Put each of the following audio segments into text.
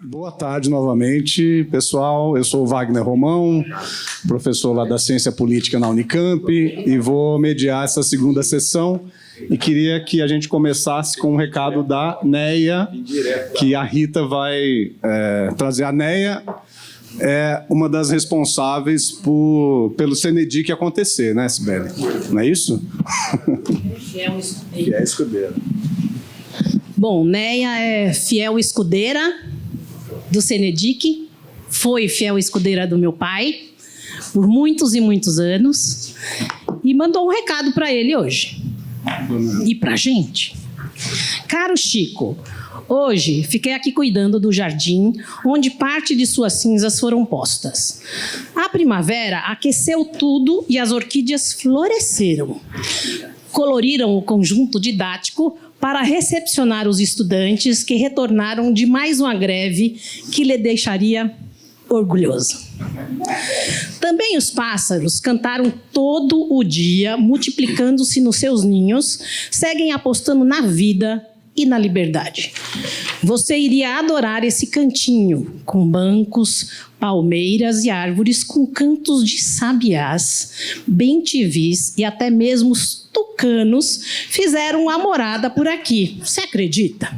Boa tarde novamente, pessoal. Eu sou o Wagner Romão, professor lá da Ciência Política na Unicamp, e vou mediar essa segunda sessão. E queria que a gente começasse com um recado da Neia, que a Rita vai trazer. A Neia é uma das responsáveis pelo CNEDIC acontecer, né, Sibeli? Não é isso? Fiel escudeira. Bom, Neia é fiel escudeira do CNEDIC, foi fiel escudeira do meu pai por muitos e muitos anos e mandou um recado para ele hoje e para a gente. Caro Chico, hoje fiquei aqui cuidando do jardim onde parte de suas cinzas foram postas. A primavera aqueceu tudo e as orquídeas floresceram. Coloriram o conjunto didático para recepcionar os estudantes que retornaram de mais uma greve que lhe deixaria orgulhoso. Também os pássaros cantaram todo o dia, multiplicando-se nos seus ninhos, seguem apostando na vida e na liberdade. Você iria adorar esse cantinho, com bancos, palmeiras e árvores com cantos de sabiás, bem-te-vis e até mesmo os tucanos fizeram uma morada por aqui. Você acredita?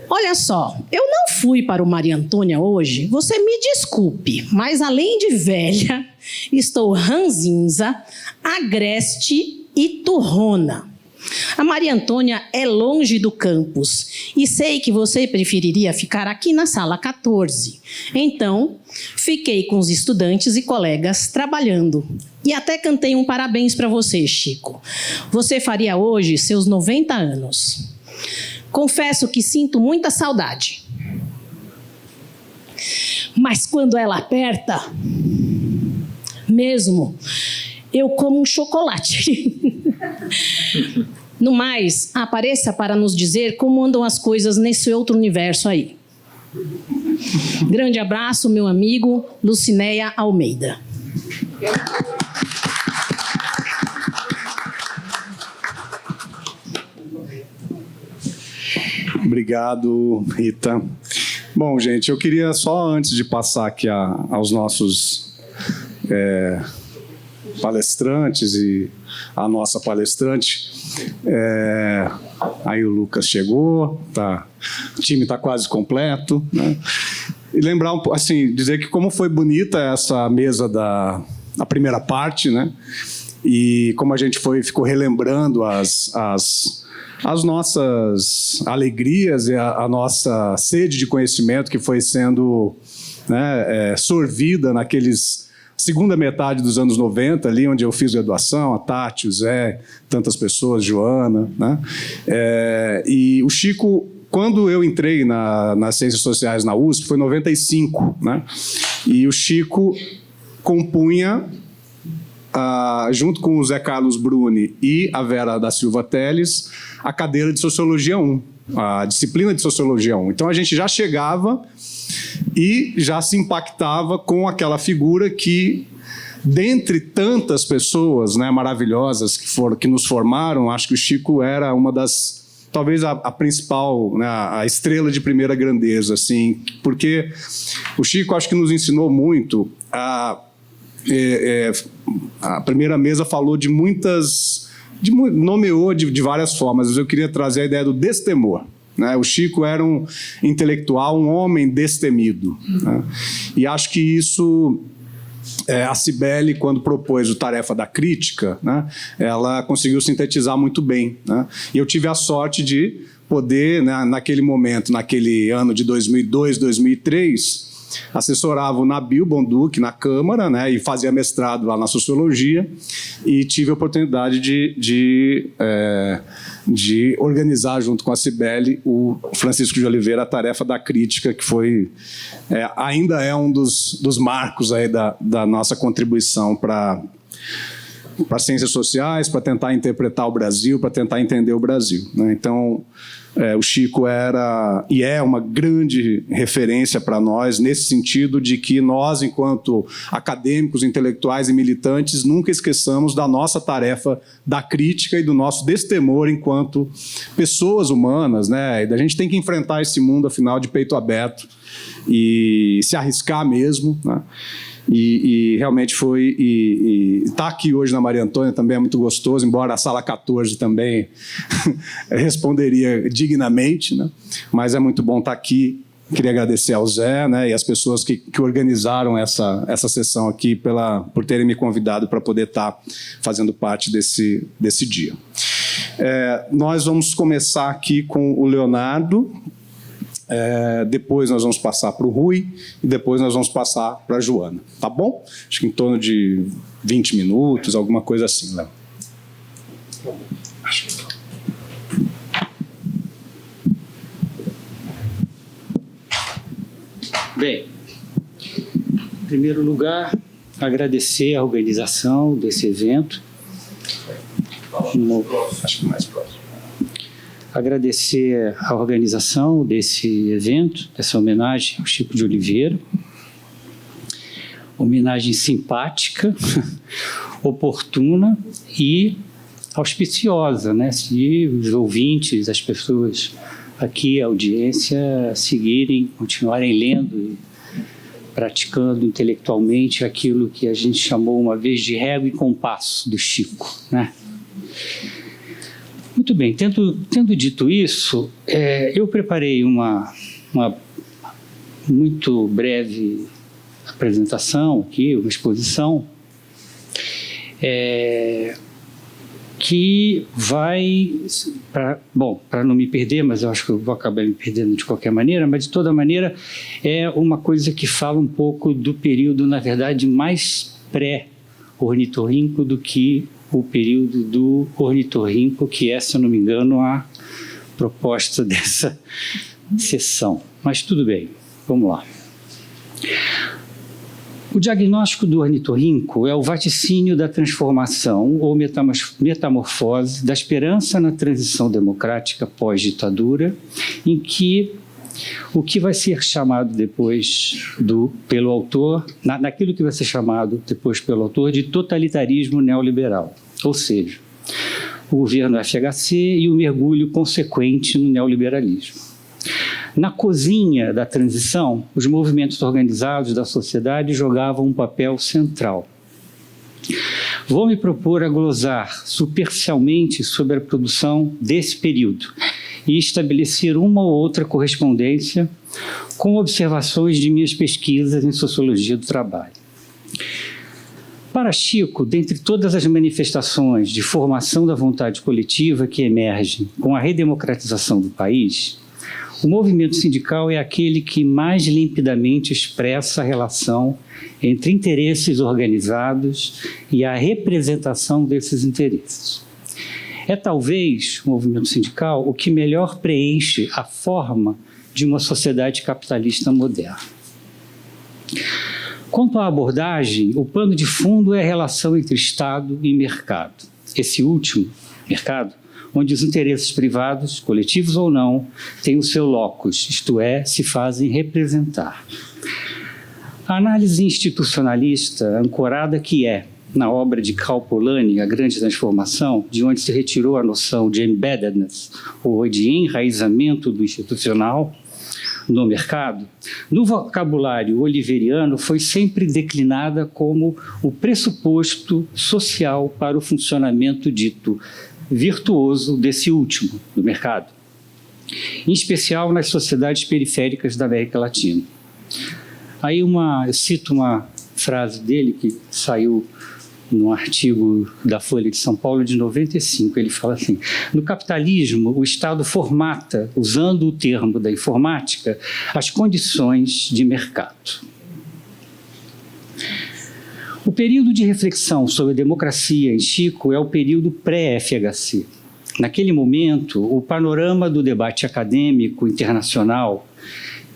Olha só, eu não fui para o Maria Antônia hoje, você me desculpe, mas além de velha, estou ranzinza, agreste e turrona. A Maria Antônia é longe do campus e sei que você preferiria ficar aqui na sala 14. Então, fiquei com os estudantes e colegas trabalhando. E até cantei um parabéns para você, Chico. Você faria hoje seus 90 anos. Confesso que sinto muita saudade. Mas quando ela aperta, mesmo, eu como um chocolate. No mais, apareça para nos dizer como andam as coisas nesse outro universo aí. Grande abraço, meu amigo Lucinéia Almeida. Obrigado, Rita. Bom, gente, eu queria só, antes de passar aqui aos nossos palestrantes e a nossa palestrante, aí o Lucas chegou, o time está quase completo, né? E lembrar, assim, dizer que como foi bonita essa mesa da primeira parte, né? E como a gente ficou relembrando as nossas alegrias e a nossa sede de conhecimento que foi sendo, né, sorvida naqueles segunda metade dos anos 90, ali onde eu fiz graduação, a Tati, o Zé, tantas pessoas, Joana, né? E o Chico, quando eu entrei nas Ciências Sociais na USP, foi em 95, né? E o Chico compunha, junto com o Zé Carlos Bruni e a Vera da Silva Teles, a cadeira de Sociologia 1, a disciplina de Sociologia 1. Então a gente já chegava e já se impactava com aquela figura que, dentre tantas pessoas, né, maravilhosas que nos formaram, acho que o Chico era uma das, talvez a principal, né, a estrela de primeira grandeza, assim, porque o Chico acho que nos ensinou muito. A primeira mesa falou de nomeou de várias formas, mas eu queria trazer a ideia do destemor. Né? O Chico era um intelectual, um homem destemido. Né? E acho que isso, a Cibele, quando propôs o Tarefa da Crítica, né, ela conseguiu sintetizar muito bem. Né? E eu tive a sorte de poder, né, naquele momento, naquele ano de 2002, 2003, assessorava o Nabil Bonduque na Câmara, né, e fazia mestrado lá na Sociologia, e tive a oportunidade de organizar, junto com a Cibele, o Francisco de Oliveira, a Tarefa da Crítica, que foi, ainda é um dos marcos aí da nossa contribuição para para ciências sociais, para tentar interpretar o Brasil, para tentar entender o Brasil, né? Então, o Chico era e é uma grande referência para nós, nesse sentido de que nós, enquanto acadêmicos, intelectuais e militantes, nunca esqueçamos da nossa tarefa da crítica e do nosso destemor enquanto pessoas humanas, né? E a gente tem que enfrentar esse mundo, afinal, de peito aberto e se arriscar mesmo, né? E realmente foi, e estar aqui hoje na Maria Antônia também é muito gostoso, embora a sala 14 também responderia dignamente, né? Mas é muito bom estar aqui. Queria agradecer ao Zé, né, e as pessoas que organizaram essa sessão aqui por terem me convidado para poder estar fazendo parte desse dia. Nós vamos começar aqui com o Leonardo. Depois nós vamos passar para o Rui e depois nós vamos passar para a Joana, tá bom? Acho que em torno de 20 minutos, alguma coisa assim, Léo. Bem, em primeiro lugar, agradecer a organização desse evento. Acho que mais próximo. Agradecer a organização desse evento, dessa homenagem ao Chico de Oliveira. Homenagem simpática, oportuna e auspiciosa, né? Se os ouvintes, as pessoas aqui, a audiência, seguirem, continuarem lendo e praticando intelectualmente aquilo que a gente chamou uma vez de régua e compasso do Chico, né? Muito bem, tendo dito isso, eu preparei uma muito breve apresentação aqui, uma exposição, que vai, para não me perder, mas eu acho que eu vou acabar me perdendo de qualquer maneira, mas de toda maneira é uma coisa que fala um pouco do período, na verdade, mais pré-ornitorrinco do que o período do ornitorrinco, que é, se eu não me engano, a proposta dessa sessão. Mas tudo bem, vamos lá. O diagnóstico do ornitorrinco é o vaticínio da transformação ou metamorfose da esperança na transição democrática pós-ditadura, em que o que vai ser chamado depois pelo autor, naquilo que vai ser chamado depois pelo autor de totalitarismo neoliberal, ou seja, o governo FHC e o mergulho consequente no neoliberalismo. Na cozinha da transição, os movimentos organizados da sociedade jogavam um papel central. Vou me propor a glosar superficialmente sobre a produção desse período e estabelecer uma ou outra correspondência com observações de minhas pesquisas em sociologia do trabalho. Para Chico, dentre todas as manifestações de formação da vontade coletiva que emergem com a redemocratização do país, o movimento sindical é aquele que mais limpidamente expressa a relação entre interesses organizados e a representação desses interesses. É talvez o movimento sindical o que melhor preenche a forma de uma sociedade capitalista moderna. Quanto à abordagem, o pano de fundo é a relação entre Estado e mercado. Esse último, mercado, onde os interesses privados, coletivos ou não, têm o seu locus, isto é, se fazem representar. A análise institucionalista, ancorada que é, na obra de Karl Polanyi, A Grande Transformação, de onde se retirou a noção de embeddedness, ou de enraizamento do institucional no mercado, no vocabulário oliveriano foi sempre declinada como o pressuposto social para o funcionamento dito virtuoso desse último, do mercado, em especial nas sociedades periféricas da América Latina. Aí eu cito uma frase dele que saiu num artigo da Folha de São Paulo de 95, ele fala assim: no capitalismo, o Estado formata, usando o termo da informática, as condições de mercado. O período de reflexão sobre a democracia em Chico é o período pré-FHC. Naquele momento, o panorama do debate acadêmico internacional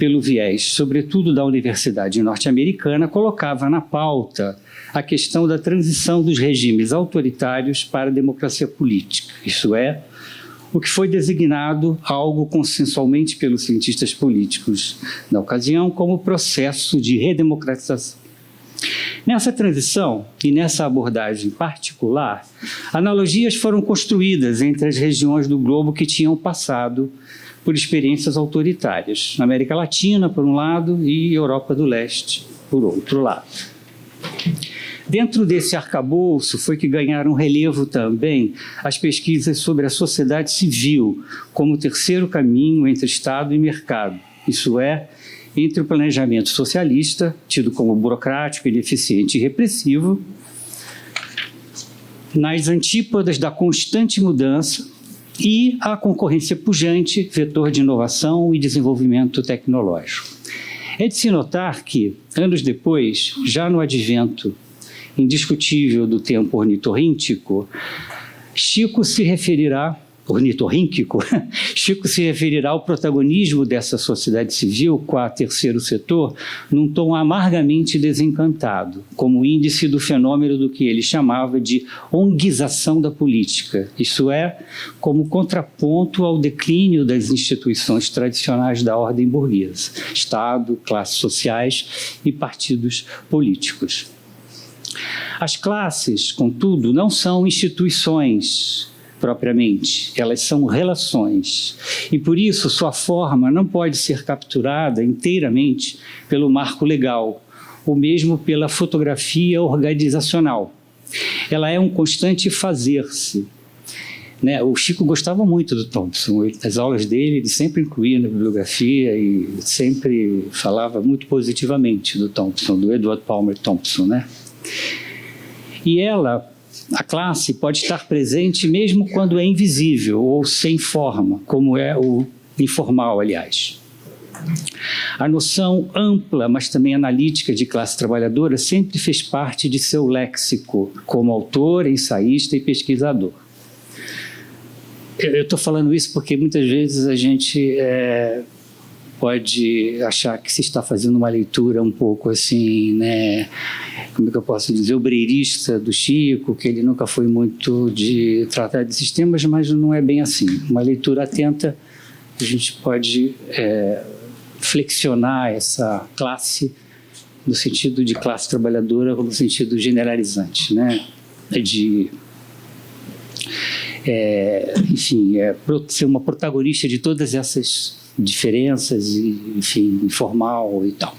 pelo viés, sobretudo da Universidade Norte-Americana, colocava na pauta a questão da transição dos regimes autoritários para a democracia política, isto é, o que foi designado algo consensualmente pelos cientistas políticos na ocasião como processo de redemocratização. Nessa transição e nessa abordagem particular, analogias foram construídas entre as regiões do globo que tinham passado por experiências autoritárias, na América Latina, por um lado, e Europa do Leste, por outro lado. Dentro desse arcabouço foi que ganharam relevo também as pesquisas sobre a sociedade civil como terceiro caminho entre Estado e mercado, isso é, entre o planejamento socialista, tido como burocrático, ineficiente e repressivo, nas antípodas da constante mudança e a concorrência pujante, vetor de inovação e desenvolvimento tecnológico. É de se notar que, anos depois, já no advento indiscutível do tempo ornitorríntico, Chico se referirá ao protagonismo dessa sociedade civil com a terceiro setor num tom amargamente desencantado, como índice do fenômeno do que ele chamava de onguização da política, isso é, como contraponto ao declínio das instituições tradicionais da ordem burguesa, Estado, classes sociais e partidos políticos. As classes, contudo, não são instituições propriamente, elas são relações. E por isso sua forma não pode ser capturada inteiramente pelo marco legal, ou mesmo pela fotografia organizacional. Ela é um constante fazer-se. Né? O Chico gostava muito do Thompson, as aulas dele ele sempre incluía na bibliografia e sempre falava muito positivamente do Thompson, do Edward Palmer Thompson, né? E ela, a classe, pode estar presente mesmo quando é invisível ou sem forma, como é o informal, aliás. A noção ampla, mas também analítica de classe trabalhadora sempre fez parte de seu léxico, como autor, ensaísta e pesquisador. Eu estou falando isso porque muitas vezes a gente pode achar que se está fazendo uma leitura um pouco assim, né, como é que eu posso dizer, obreirista do Chico, que ele nunca foi muito de tratar desses temas, mas não é bem assim. Uma leitura atenta, a gente pode flexionar essa classe no sentido de classe trabalhadora ou no sentido generalizante, né, enfim, ser uma protagonista de todas essas diferenças, enfim, informal e tal.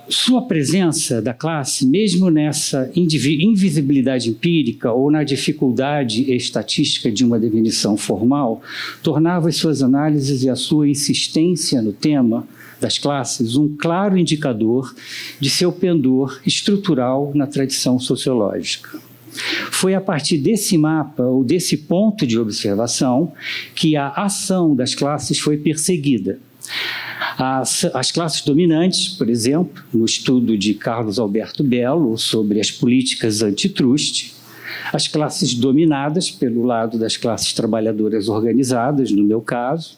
Sua presença da classe, mesmo nessa invisibilidade empírica ou na dificuldade estatística de uma definição formal, tornava as suas análises e a sua insistência no tema das classes um claro indicador de seu pendor estrutural na tradição sociológica. Foi a partir desse mapa ou desse ponto de observação que a ação das classes foi perseguida. As classes dominantes, por exemplo, no estudo de Carlos Alberto Belo sobre as políticas antitruste, as classes dominadas pelo lado das classes trabalhadoras organizadas, no meu caso,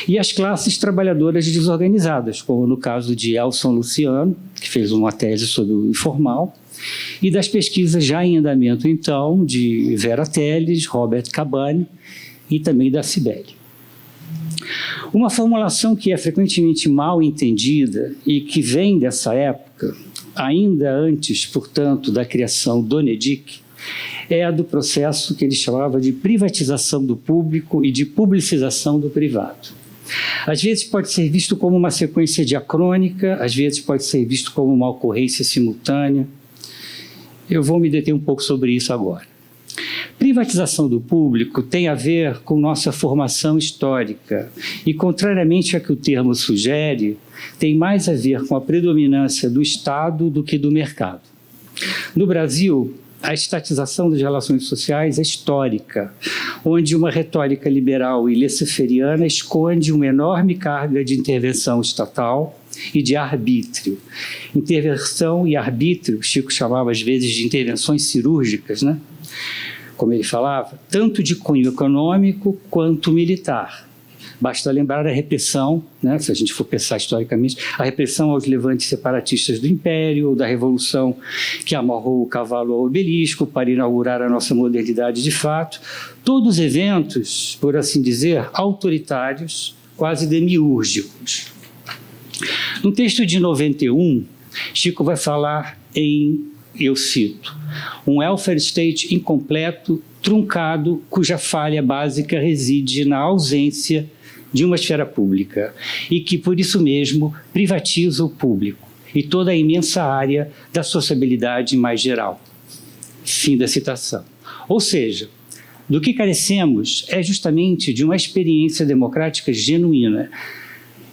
e as classes trabalhadoras desorganizadas, como no caso de Elson Luciano, que fez uma tese sobre o informal, e das pesquisas já em andamento, então, de Vera Teles, Robert Cabane e também da Cibele. Uma formulação que é frequentemente mal entendida e que vem dessa época, ainda antes, portanto, da criação do NEDIC, é a do processo que ele chamava de privatização do público e de publicização do privado. Às vezes pode ser visto como uma sequência diacrônica, às vezes pode ser visto como uma ocorrência simultânea. Eu vou me deter um pouco sobre isso agora. Privatização do público tem a ver com nossa formação histórica e, contrariamente a que o termo sugere, tem mais a ver com a predominância do Estado do que do mercado. No Brasil, a estatização das relações sociais é histórica, onde uma retórica liberal e laissez-fairiana esconde uma enorme carga de intervenção estatal e de arbítrio. Intervenção e arbítrio, Chico chamava às vezes de intervenções cirúrgicas, né? Como ele falava, tanto de cunho econômico quanto militar. Basta lembrar a repressão, né, se a gente for pensar historicamente, a repressão aos levantes separatistas do Império, ou da Revolução que amarrou o cavalo ao obelisco para inaugurar a nossa modernidade de fato. Todos eventos, por assim dizer, autoritários, quase demiúrgicos. No texto de 91, Chico vai falar em, eu cito, um welfare state incompleto, truncado, cuja falha básica reside na ausência de uma esfera pública e que, por isso mesmo, privatiza o público e toda a imensa área da sociabilidade mais geral. Fim da citação. Ou seja, do que carecemos é justamente de uma experiência democrática genuína,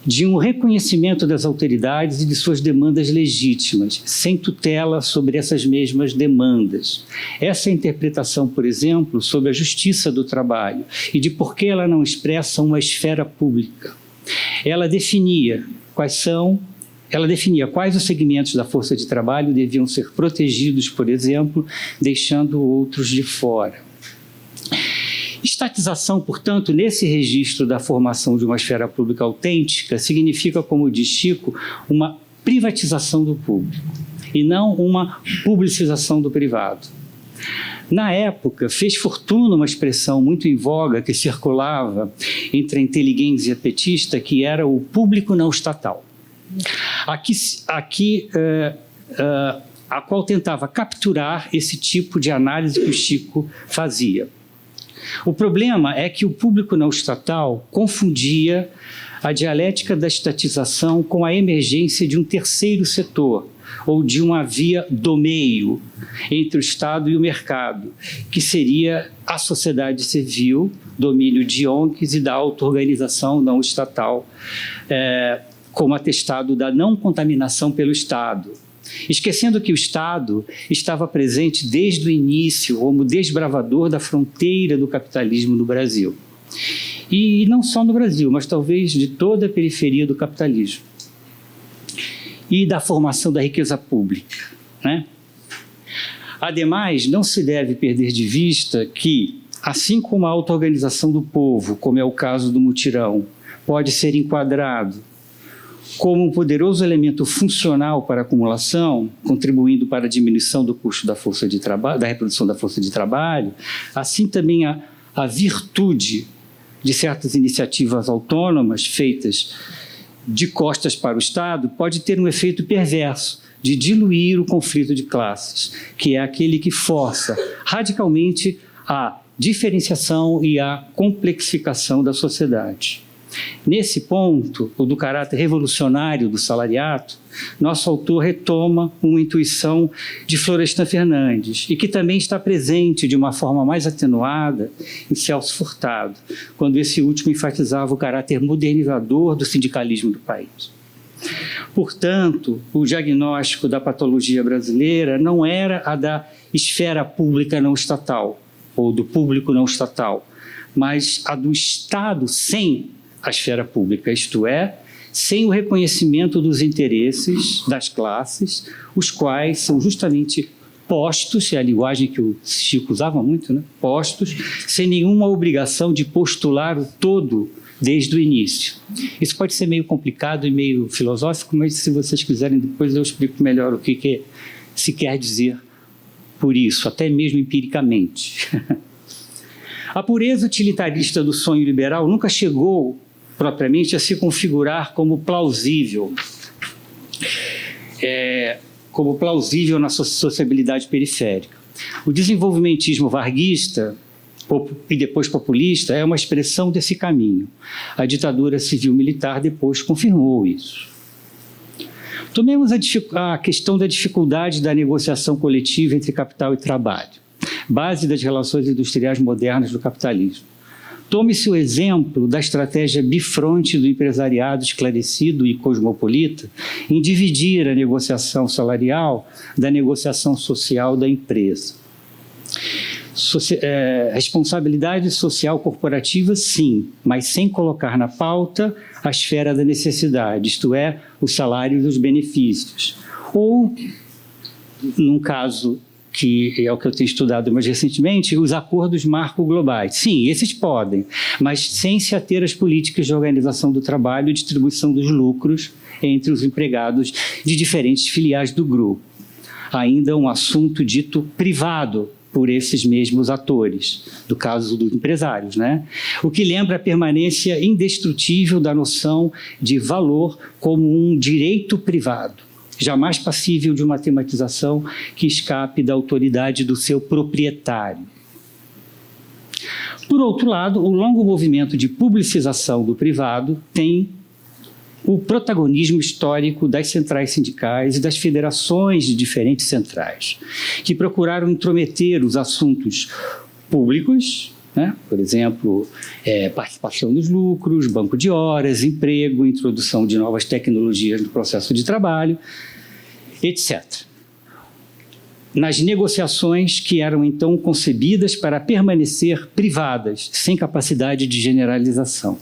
de um reconhecimento das autoridades e de suas demandas legítimas, sem tutela sobre essas mesmas demandas. Essa interpretação, por exemplo, sobre a justiça do trabalho e de por que ela não expressa uma esfera pública. Ela definia quais os segmentos da força de trabalho deviam ser protegidos, por exemplo, deixando outros de fora. Estatização, portanto, nesse registro da formação de uma esfera pública autêntica, significa, como diz Chico, uma privatização do público e não uma publicização do privado. Na época, fez fortuna uma expressão muito em voga que circulava entre a inteligência petista, que era o público não estatal. A qual tentava capturar esse tipo de análise que o Chico fazia. O problema é que o público não estatal confundia a dialética da estatização com a emergência de um terceiro setor, ou de uma via do meio entre o Estado e o mercado, que seria a sociedade civil, domínio de ONGs e da auto-organização não estatal, como atestado da não contaminação pelo Estado. Esquecendo que o Estado estava presente desde o início como desbravador da fronteira do capitalismo no Brasil. E não só no Brasil, mas talvez de toda a periferia do capitalismo. E da formação da riqueza pública, né? Ademais, não se deve perder de vista que, assim como a auto-organização do povo, como é o caso do mutirão, pode ser enquadrado como um poderoso elemento funcional para a acumulação, contribuindo para a diminuição do custo da força de trabalho, da reprodução da força de trabalho, assim também a virtude de certas iniciativas autônomas feitas de costas para o Estado pode ter um efeito perverso de diluir o conflito de classes, que é aquele que força radicalmente a diferenciação e a complexificação da sociedade. Nesse ponto, o do caráter revolucionário do salariato, nosso autor retoma uma intuição de Florestan Fernandes e que também está presente de uma forma mais atenuada em Celso Furtado, quando esse último enfatizava o caráter modernizador do sindicalismo do país. Portanto, o diagnóstico da patologia brasileira não era a da esfera pública não estatal, ou do público não estatal, mas a do Estado sem a esfera pública, isto é, sem o reconhecimento dos interesses das classes, os quais são justamente postos, é a linguagem que o Chico usava muito, né? Postos, sem nenhuma obrigação de postular o todo desde o início. Isso pode ser meio complicado e meio filosófico, mas se vocês quiserem depois eu explico melhor o que se quer dizer por isso, até mesmo empiricamente. A pureza utilitarista do sonho liberal nunca chegou propriamente a se configurar como plausível na sociabilidade periférica. O desenvolvimentismo varguista e depois populista é uma expressão desse caminho. A ditadura civil-militar depois confirmou isso. Tomemos a questão da dificuldade da negociação coletiva entre capital e trabalho, base das relações industriais modernas do capitalismo. Tome-se o exemplo da estratégia bifronte do empresariado esclarecido e cosmopolita em dividir a negociação salarial da negociação social da empresa. Responsabilidade social corporativa, sim, mas sem colocar na pauta a esfera da necessidade, isto é, o salário e os benefícios. Ou, num caso que é o que eu tenho estudado mais recentemente, os acordos marco globais. Sim, esses podem, mas sem se ater às políticas de organização do trabalho e distribuição dos lucros entre os empregados de diferentes filiais do grupo. Ainda um assunto dito privado por esses mesmos atores, do caso dos empresários, né? O que lembra a permanência indestrutível da noção de valor como um direito privado, jamais passível de uma tematização que escape da autoridade do seu proprietário. Por outro lado, o longo movimento de publicização do privado tem o protagonismo histórico das centrais sindicais e das federações de diferentes centrais, que procuraram intrometer os assuntos públicos, né? Por exemplo, participação dos lucros, banco de horas, emprego, introdução de novas tecnologias no processo de trabalho, etc. Nas negociações que eram então concebidas para permanecer privadas, sem capacidade de generalização.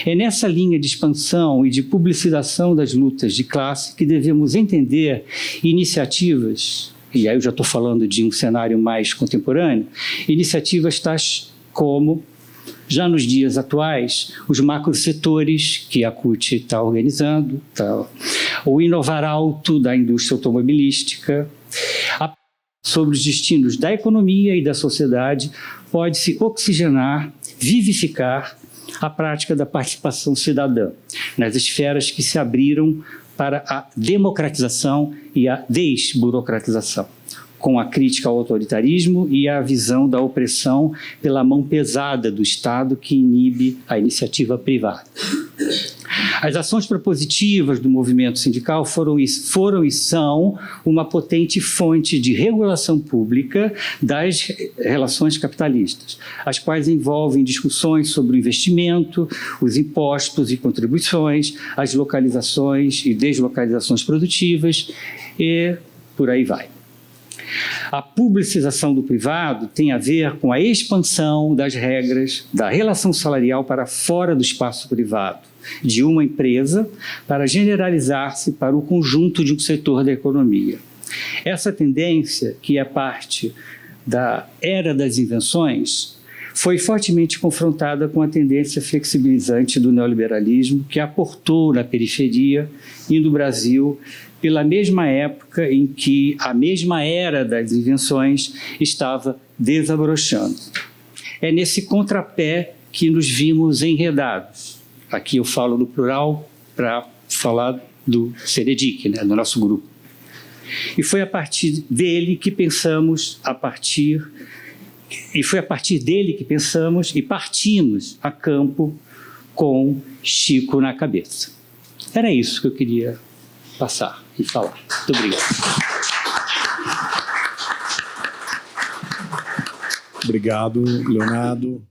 É nessa linha de expansão e de publicização das lutas de classe que devemos entender iniciativas, e aí eu já estou falando de um cenário mais contemporâneo, iniciativas tais como, já nos dias atuais, os macrosetores que a CUT está organizando, o Inovar Alto da indústria automobilística, sobre os destinos da economia e da sociedade, pode-se oxigenar, vivificar a prática da participação cidadã, nas esferas que se abriram para a democratização e a desburocratização, com a crítica ao autoritarismo e a visão da opressão pela mão pesada do Estado que inibe a iniciativa privada. As ações propositivas do movimento sindical foram e são uma potente fonte de regulação pública das relações capitalistas, as quais envolvem discussões sobre o investimento, os impostos e contribuições, as localizações e deslocalizações produtivas e por aí vai. A publicização do privado tem a ver com a expansão das regras da relação salarial para fora do espaço privado, de uma empresa, para generalizar-se para o conjunto de um setor da economia. Essa tendência, que é parte da era das invenções, foi fortemente confrontada com a tendência flexibilizante do neoliberalismo que aportou na periferia e no Brasil pela mesma época em que a mesma era das invenções estava desabrochando. É nesse contrapé que nos vimos enredados. Aqui eu falo no plural para falar do Senedic, né, do nosso grupo. E foi a partir dele que pensamos e partimos a campo com Chico na cabeça. Era isso que eu queria passar e falar. Muito obrigado. Obrigado, Leonardo.